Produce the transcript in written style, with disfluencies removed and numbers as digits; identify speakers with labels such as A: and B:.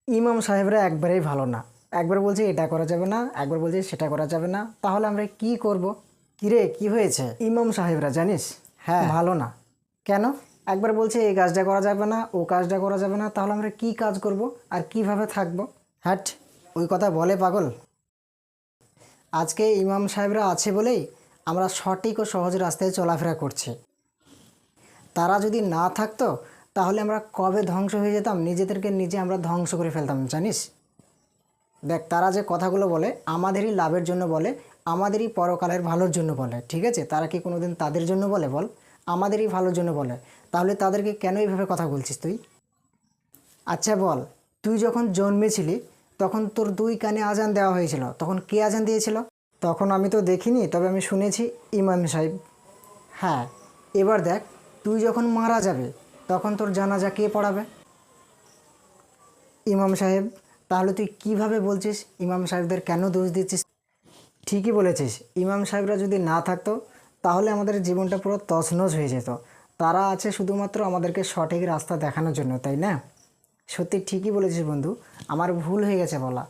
A: ইমাম সাহেবরা একবারেই ভালো না। একবার বলছে এটা করা যাবে না, একবার বলছে সেটা করা যাবে না। তাহলে আমরা কি করব? কিরে কি হয়েছে? ইমাম সাহেবরা জানিস
B: হ্যাঁ।
A: ভালো না। কেন? একবার বলছে এই কাজটা করা যাবে না, ও কাজটা করা যাবে না। তাহলে আমরা কি কাজ করব আর কিভাবে থাকব? হ্যাট, ওই কথা বলে পাগল। আজকে ইমাম সাহেবরা আছে বলেই আমরা সঠিক ও সহজ রাস্তায় চলাফেরা করছি। তারা যদি না থাকতো তাহলে আমরা কবে ধ্বংস হয়ে যেতাম, নিজেদেরকে নিজে আমরা ধ্বংস করে ফেলতাম জানিস। দেখ, তারা যে কথাগুলো বলে আমাদেরই লাভের জন্য বলে, আমাদেরই পরকালের ভালোর জন্য বলে, ঠিক আছে? তারা কি কোনোদিন তাদের জন্য বলে বল? আমাদেরই ভালোর জন্য বলে। তাহলে তাদেরকে কেন এইভাবে কথা বলছিস তুই? আচ্ছা বল, তুই যখন জন্মেছিলি তখন তোর দুই কানে আজান দেওয়া হয়েছিল, তখন কে আজান দিয়েছিল? তখন আমি তো দেখিনি, তবে আমি শুনেছি ইমাম সাহেব। হ্যাঁ, এবার দেখ, তুই যখন মারা যাবে তখন তোর জানাজা কে পড়াবে? ইমাম সাহেব। তাহলে তুই কিভাবে বলছিস ইমাম সাহেবদের কেন দোষ দিচ্ছিস? ঠিকই বলেছিস, ইমাম সাহেবরা যদি না থাকতো তাহলে আমাদের জীবনটা পুরো তছনছ হয়ে যেত। তারা আছে শুধুমাত্র আমাদেরকে সঠিক রাস্তা দেখানোর জন্য, তাই না? সত্যি ঠিকই বলেছিস বন্ধু, আমার ভুল হয়ে গেছে বলা।